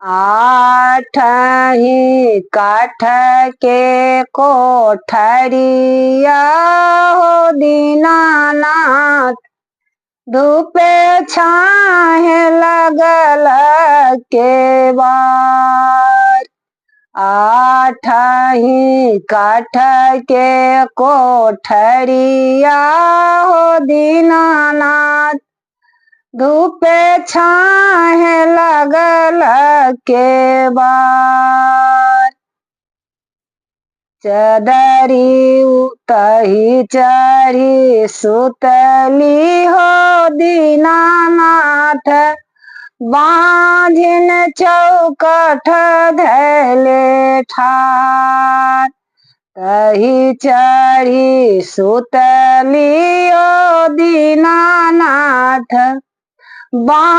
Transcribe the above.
आठही काठ के कोठरिया हो दीनानाथ, धूपे छाहे लगल केवाड़। आठही काठ के कोठरिया हो दीनानाथ, धूपे छाहे लगल केवाड़। चदरी उतही चढ़ी सुतली हो दीनानाथ, बाँझिन चौकठ धैले ठाड़। तही चढ़ी सुतली ओ दीनानाथ,